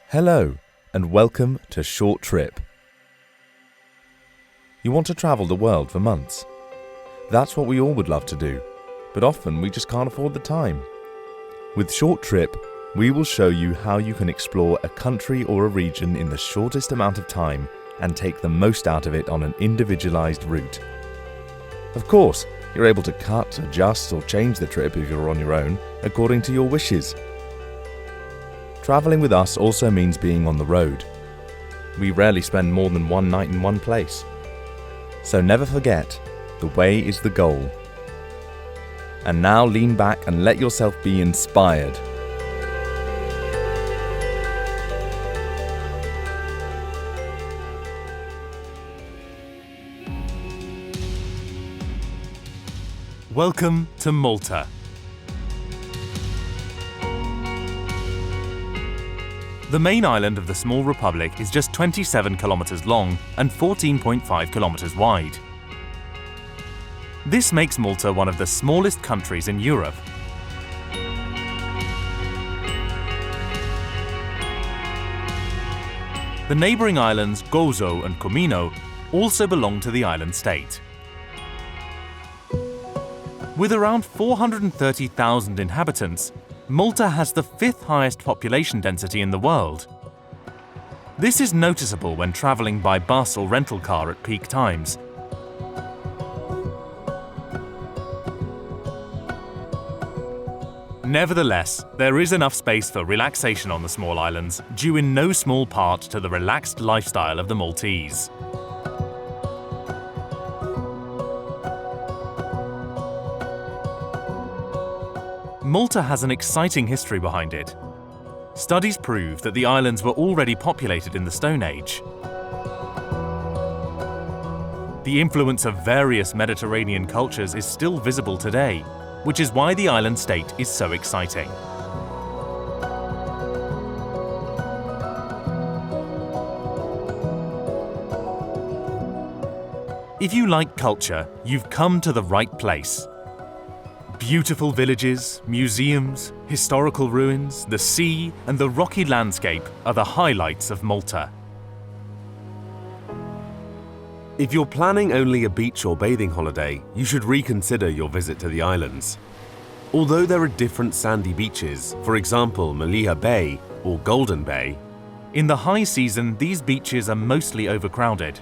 Hello, and welcome to Short Trip. You want to travel the world for months? That's what we all would love to do, but often we just can't afford the time. With Short Trip, we will show you how you can explore a country or a region in the shortest amount of time and take the most out of it on an individualized route. Of course, you're able to cut, adjust, or change the trip if you're on your own, according to your wishes. Traveling with us also means being on the road. We rarely spend more than one night in one place. So never forget, the way is the goal. And now lean back and let yourself be inspired. Welcome to Malta. The main island of the small republic is just 27 kilometers long and 14.5 kilometers wide. This makes Malta one of the smallest countries in Europe. The neighboring islands Gozo and Komino also belong to the island state. With around 430,000 inhabitants, Malta has the 5th highest population density in the world. This is noticeable when travelling by bus or rental car at peak times. Nevertheless, there is enough space for relaxation on the small islands, due in no small part to the relaxed lifestyle of the Maltese. Malta has an exciting history behind it. Studies prove that the islands were already populated in the Stone Age. The influence of various Mediterranean cultures is still visible today, which is why the island state is so exciting. If you like culture, you've come to the right place. Beautiful villages, museums, historical ruins, the sea, and the rocky landscape are the highlights of Malta. If you're planning only a beach or bathing holiday, you should reconsider your visit to the islands. Although there are different sandy beaches, for example Maliha Bay or Golden Bay, in the high season these beaches are mostly overcrowded.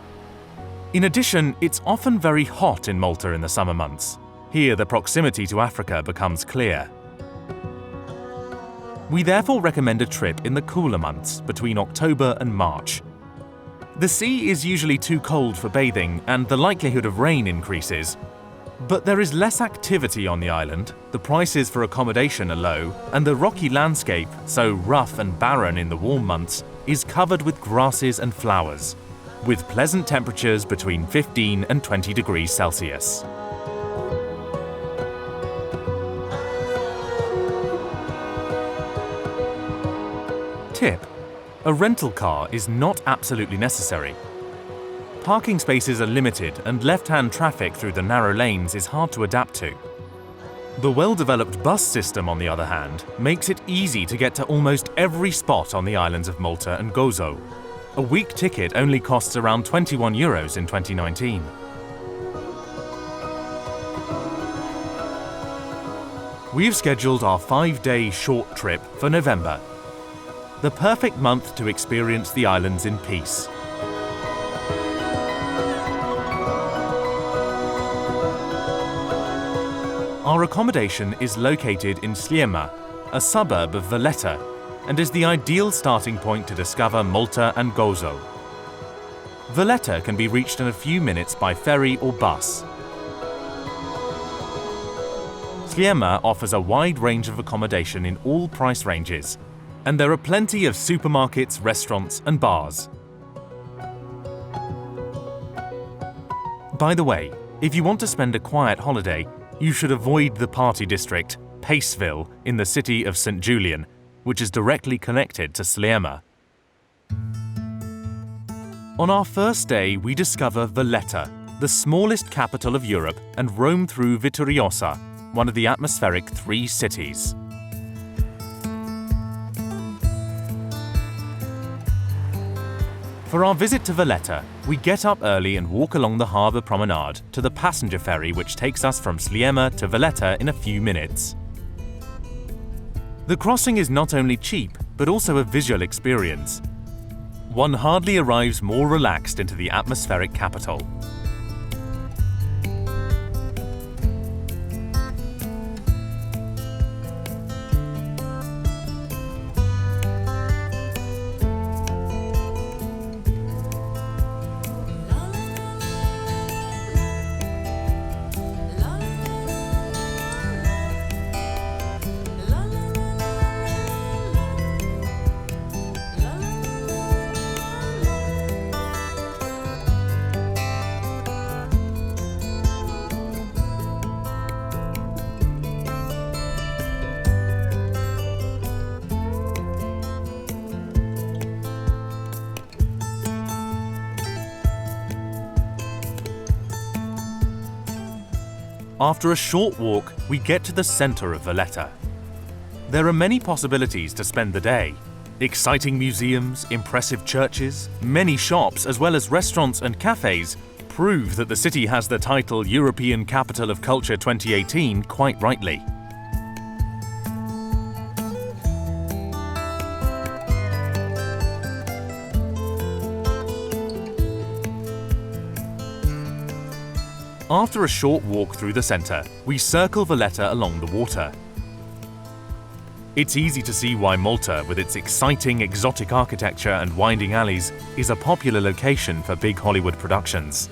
In addition, it's often very hot in Malta in the summer months. Here, the proximity to Africa becomes clear. We therefore recommend a trip in the cooler months, between October and March. The sea is usually too cold for bathing and the likelihood of rain increases. But there is less activity on the island, the prices for accommodation are low, and the rocky landscape, so rough and barren in the warm months, is covered with grasses and flowers, with pleasant temperatures between 15 and 20 degrees Celsius. Tip: a rental car is not absolutely necessary. Parking spaces are limited and left-hand traffic through the narrow lanes is hard to adapt to. The well-developed bus system, on the other hand, makes it easy to get to almost every spot on the islands of Malta and Gozo. A week ticket only costs around €21 in 2019. We've scheduled our 5-day short trip for November. The perfect month to experience the islands in peace. Our accommodation is located in Sliema, a suburb of Valletta, and is the ideal starting point to discover Malta and Gozo. Valletta can be reached in a few minutes by ferry or bus. Sliema offers a wide range of accommodation in all price ranges, and there are plenty of supermarkets, restaurants, and bars. By the way, if you want to spend a quiet holiday, you should avoid the party district, Paceville, in the city of St. Julian, which is directly connected to Sliema. On our first day, we discover Valletta, the smallest capital of Europe, and roam through Vittoriosa, one of the atmospheric 3 cities. For our visit to Valletta, we get up early and walk along the harbour promenade to the passenger ferry which takes us from Sliema to Valletta in a few minutes. The crossing is not only cheap, but also a visual experience. One hardly arrives more relaxed into the atmospheric capital. After a short walk, we get to the centre of Valletta. There are many possibilities to spend the day. Exciting museums, impressive churches, many shops, as well as restaurants and cafes prove that the city has the title European Capital of Culture 2018 quite rightly. After a short walk through the centre, we circle Valletta along the water. It's easy to see why Malta, with its exciting exotic architecture and winding alleys, is a popular location for big Hollywood productions.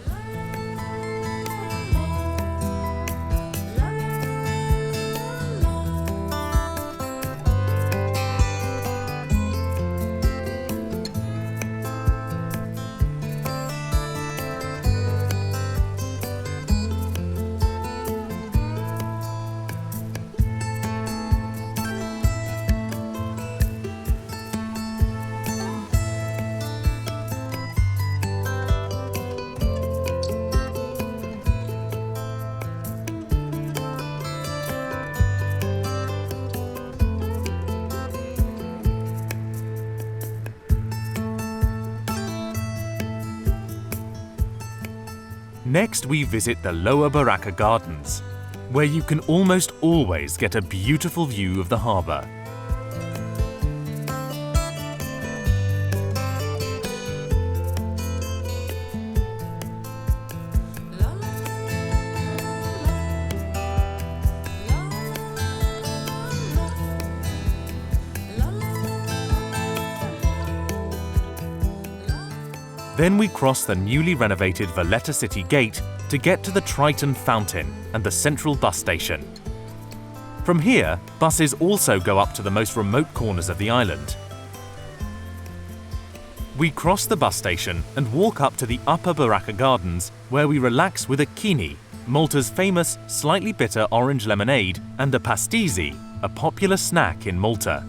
Next, we visit the lower Baraka Gardens, where you can almost always get a beautiful view of the harbour. Then we cross the newly renovated Valletta City Gate to get to the Triton Fountain and the central bus station. From here, buses also go up to the most remote corners of the island. We cross the bus station and walk up to the upper Baraka Gardens, where we relax with a kini, Malta's famous slightly bitter orange lemonade, and a pastizi, a popular snack in Malta.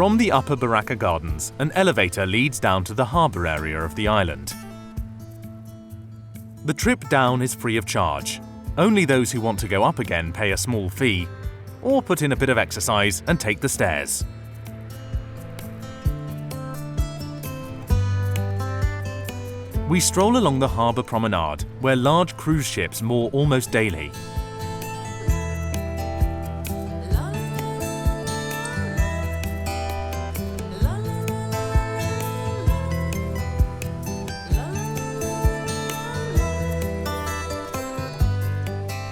From the upper Baraka Gardens, an elevator leads down to the harbour area of the island. The trip down is free of charge. Only those who want to go up again pay a small fee, or put in a bit of exercise and take the stairs. We stroll along the harbour promenade, where large cruise ships moor almost daily.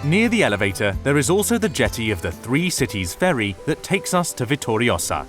Near the elevator, there is also the jetty of the Three Cities ferry that takes us to Vittoriosa.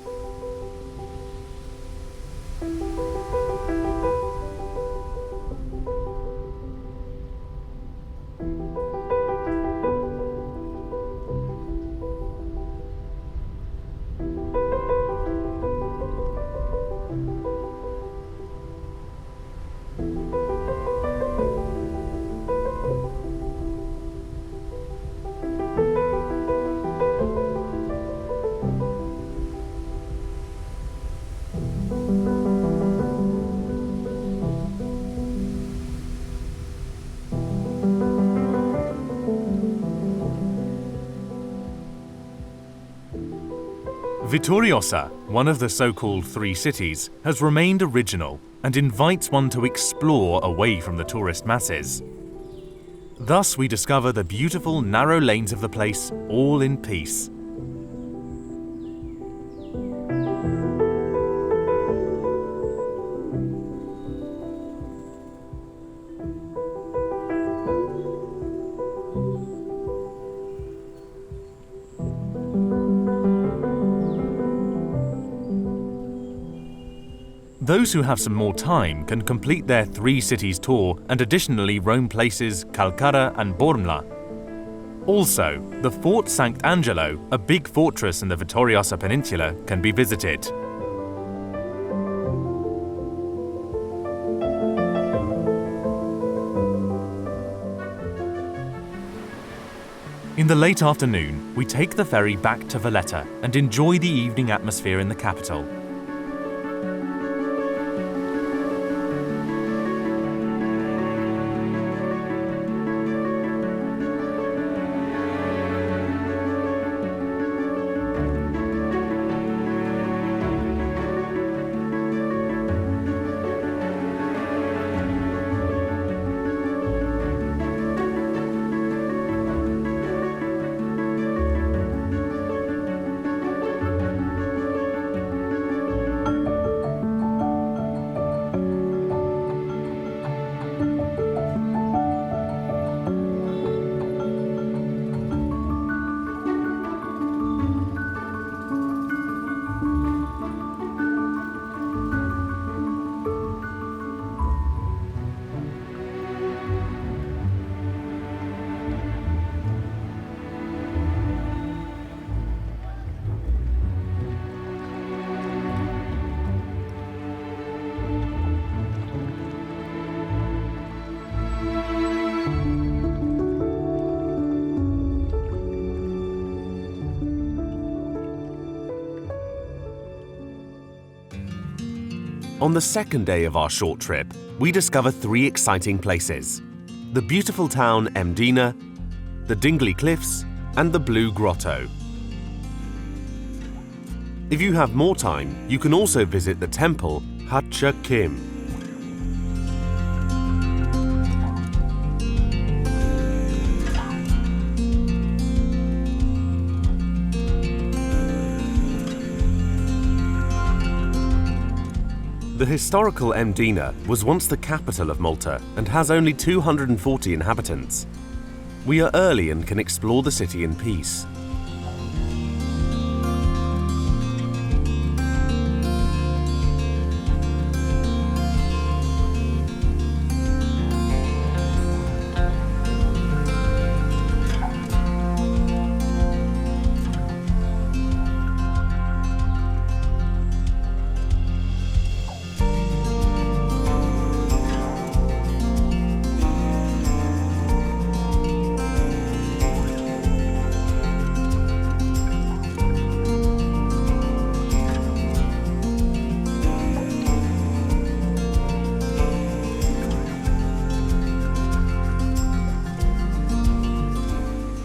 Vittoriosa, one of the so-called three cities, has remained original and invites one to explore away from the tourist masses. Thus we discover the beautiful narrow lanes of the place, all in peace. Those who have some more time can complete their three cities tour and additionally roam places Calcara and Bormla. Also, the Fort Sant'Angelo, a big fortress in the Vittoriosa Peninsula, can be visited. In the late afternoon, we take the ferry back to Valletta and enjoy the evening atmosphere in the capital. On the second day of our short trip, we discover three exciting places: the beautiful town Mdina, the Dingley Cliffs, and the Blue Grotto. If you have more time, you can also visit the temple Hatcha Kim. The historical Mdina was once the capital of Malta and has only 240 inhabitants. We are early and can explore the city in peace.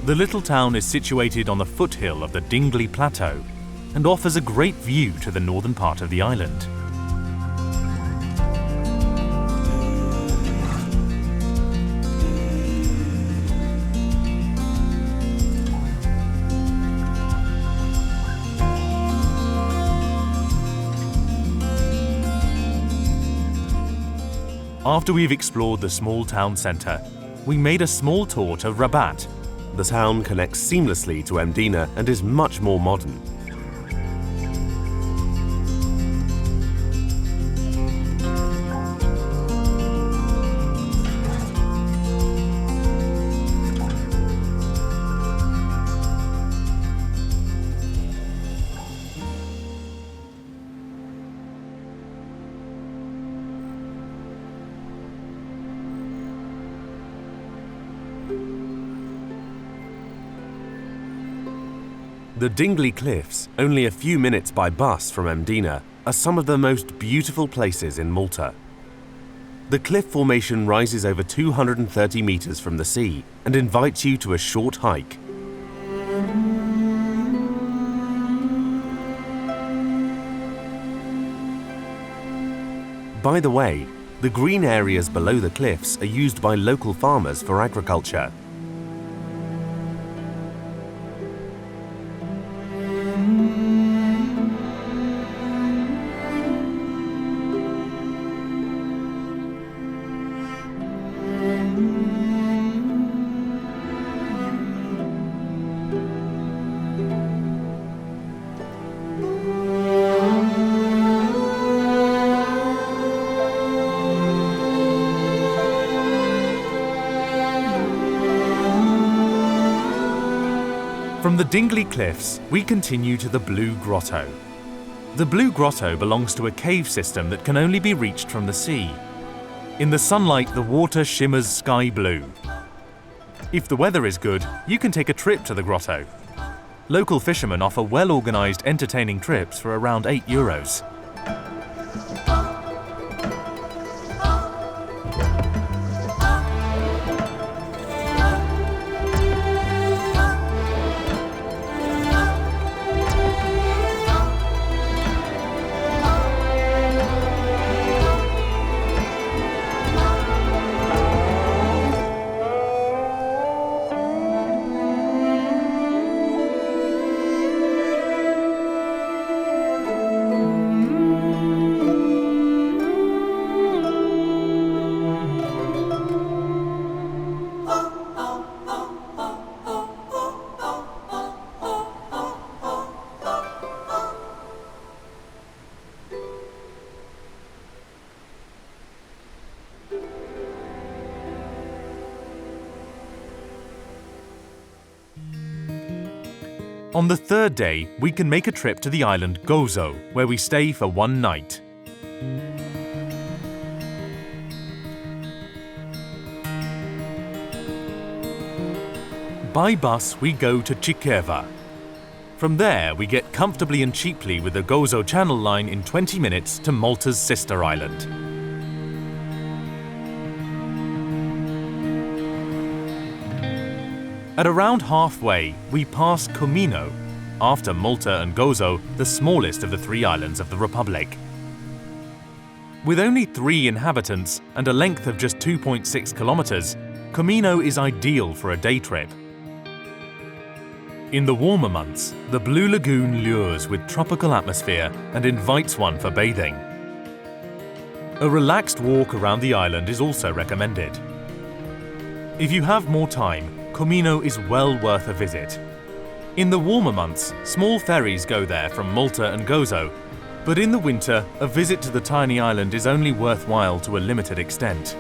The little town is situated on the foothill of the Dingley Plateau and offers a great view to the northern part of the island. After we've explored the small town centre, we made a small tour to Ruppert. The town connects seamlessly to Mdina and is much more modern. The Dingley Cliffs, only a few minutes by bus from Mdina, are some of the most beautiful places in Malta. The cliff formation rises over 230 meters from the sea and invites you to a short hike. The Dingley Cliffs, only a few minutes by bus from Mdina, are some of the most beautiful places in Malta. The cliff formation rises over 230 meters from the sea and invites you to a short hike. The Dingley Cliffs, only a few minutes by bus from Mdina, are some of the most beautiful places in Malta. The cliff formation rises over 230 meters from the sea and invites you to a short hike. By the way, the green areas below the cliffs are used by local farmers for agriculture. From the Dingley Cliffs, we continue to the Blue Grotto. The Blue Grotto belongs to a cave system that can only be reached from the sea. In the sunlight, the water shimmers sky blue. If the weather is good, you can take a trip to the grotto. Local fishermen offer well-organised, entertaining trips for around €8. On the third day, we can make a trip to the island Gozo, where we stay for one night. By bus, we go to Chikeva. From there, we get comfortably and cheaply with the Gozo Channel line in 20 minutes to Malta's sister island. At around halfway, we pass Komino, after Malta and Gozo, the smallest of the three islands of the Republic. With only 3 inhabitants and a length of just 2.6 kilometers, Komino is ideal for a day trip. In the warmer months, the Blue Lagoon lures with tropical atmosphere and invites one for bathing. A relaxed walk around the island is also recommended. If you have more time, Komino is well worth a visit. In the warmer months, small ferries go there from Malta and Gozo, but in the winter, a visit to the tiny island is only worthwhile to a limited extent.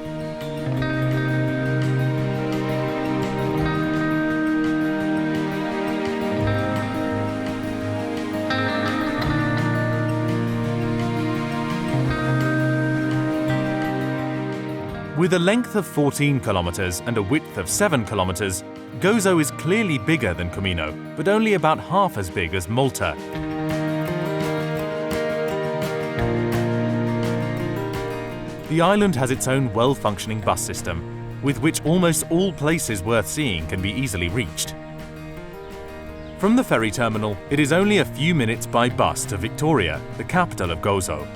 With a length of 14 kilometers and a width of 7 kilometers, Gozo is clearly bigger than Komino, but only about half as big as Malta. The island has its own well-functioning bus system, with which almost all places worth seeing can be easily reached. From the ferry terminal, it is only a few minutes by bus to Victoria, the capital of Gozo.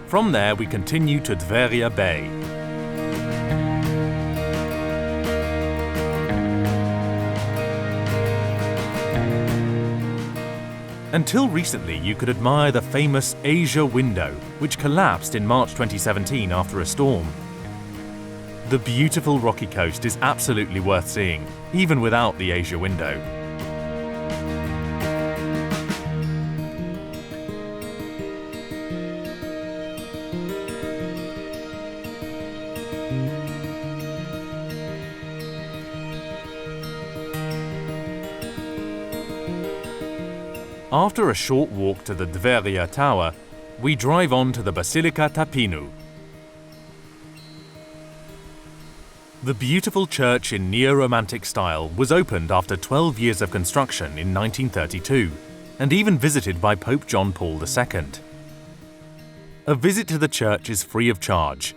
From there, we continue to Renzy-Martin Bay. Until recently, you could admire the famous Asia window, which collapsed in March 2017 after a storm. The beautiful rocky coast is absolutely worth seeing, even without the Asia window. After a short walk to the Dveria Tower, we drive on to the Basilica Tapinu. The beautiful church in neo-Romantic style was opened after 12 years of construction in 1932, and even visited by Pope John Paul II. A visit to the church is free of charge.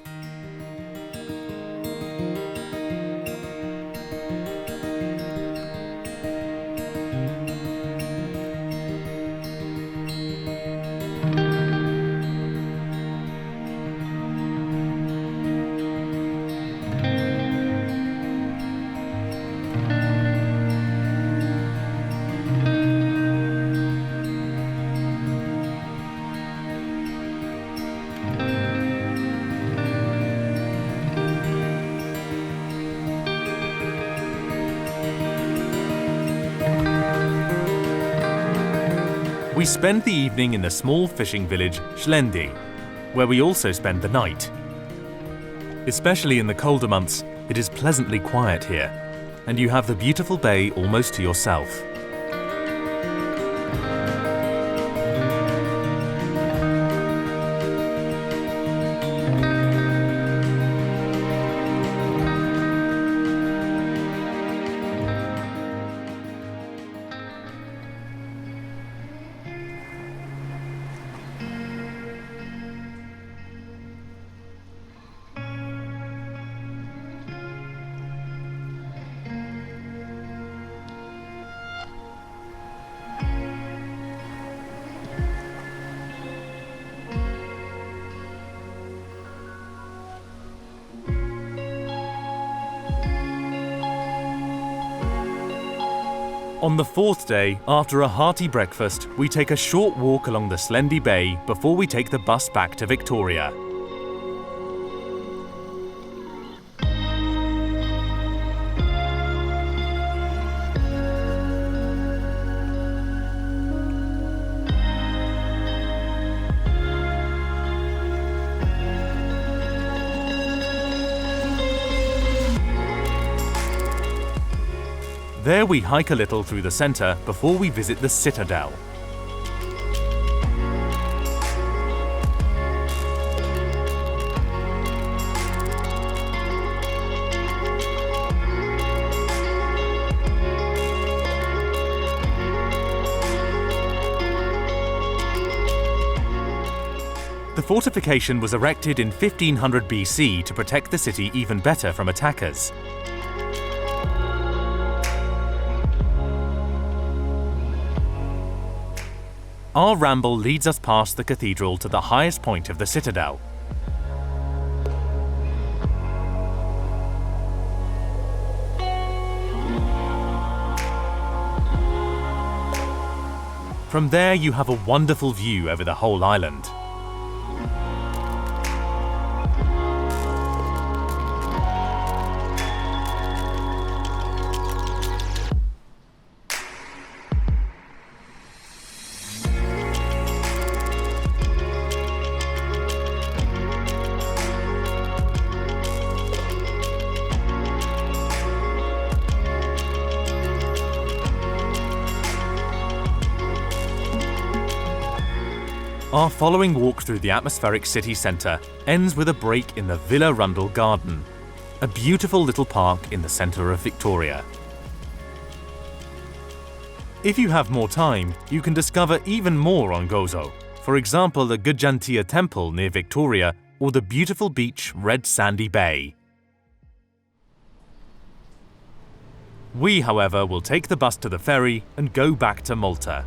we spend the evening in the small fishing village Slendy, where we also spend the night. Especially in the colder months, it is pleasantly quiet here, and you have the beautiful bay almost to yourself. On the fourth day, after a hearty breakfast, we take a short walk along the Slendy Bay before we take the bus back to Victoria. There we hike a little through the centre before we visit the citadel. The fortification was erected in 1500 BC to protect the city even better from attackers. Our ramble leads us past the cathedral to the highest point of the citadel. From there you have a wonderful view over the whole island. Our following walk through the atmospheric city centre ends with a break in the Villa Rundle garden, a beautiful little park in the centre of Victoria. If you have more time, you can discover even more on Gozo, for example the Gudjantia Temple near Victoria or the beautiful beach Red Sandy Bay. We, however, will take the bus to the ferry and go back to Malta.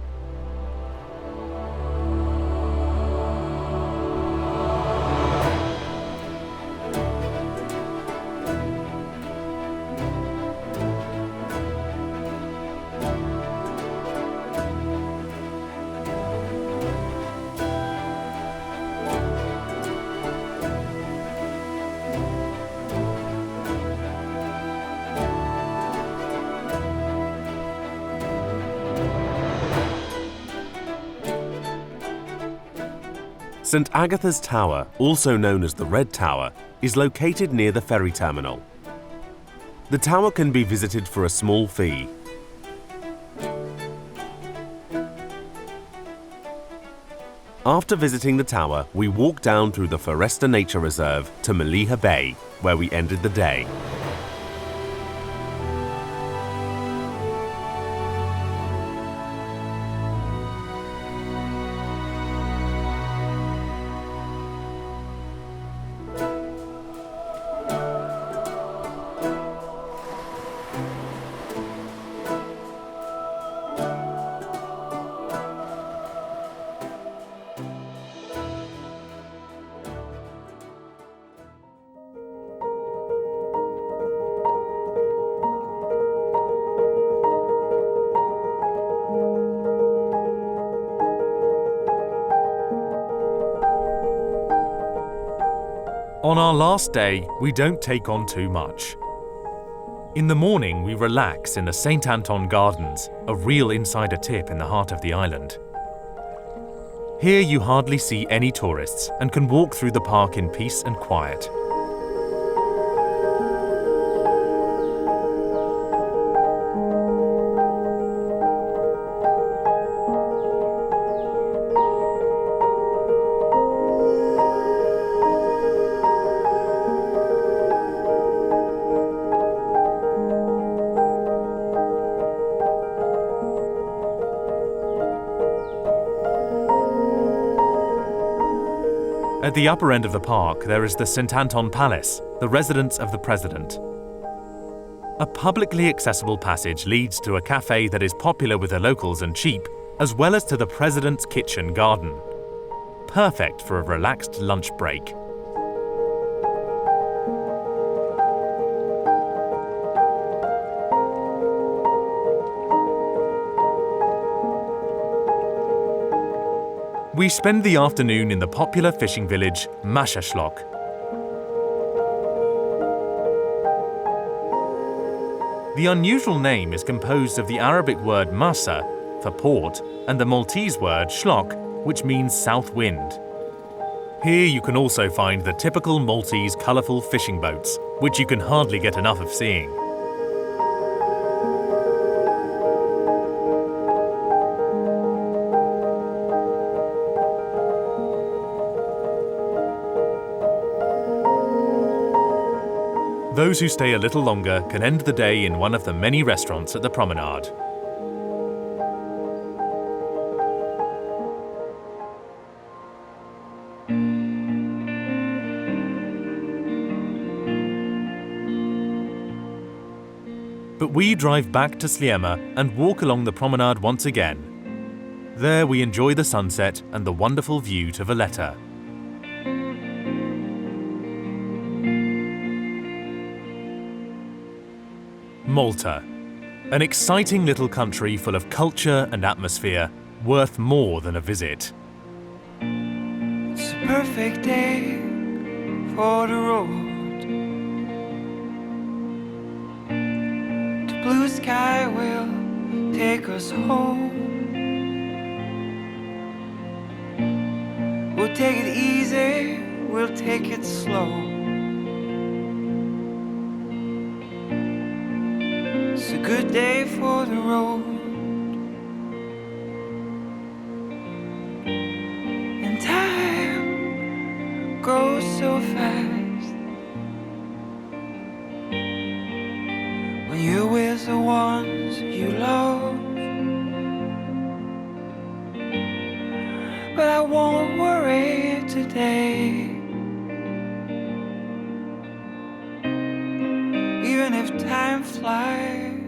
St Agatha's Tower, also known as the Red Tower, is located near the ferry terminal. The tower can be visited for a small fee. After visiting the tower, we walk down through the Foresta Nature Reserve to Mdina Bay, where we ended the day. On our last day, we don't take on too much. In the morning, we relax in the St Anton Gardens, a real insider tip in the heart of the island. Here you hardly see any tourists and can walk through the park in peace and quiet. At the upper end of the park, there is the Centanton Palace, the residence of the president. A publicly accessible passage leads to a cafe that is popular with the locals and cheap, as well as to the president's kitchen garden. Perfect for a relaxed lunch break. We spend the afternoon in the popular fishing village Mascherschlock. The unusual name is composed of the Arabic word masa for port and the Maltese word schlock, which means south wind. Here you can also find the typical Maltese colourful fishing boats, which you can hardly get enough of seeing. Those who stay a little longer can end the day in one of the many restaurants at the promenade. But we drive back to Sliema and walk along the promenade once again. There we enjoy the sunset and the wonderful view to Valletta. Malta, an exciting little country full of culture and atmosphere, worth more than a visit. It's a perfect day for the road. The blue sky will take us home. We'll take it easy, we'll take it slow. It's a good day for the road. And time goes so fast when you're with the ones you love. But I won't worry today. Even if time flies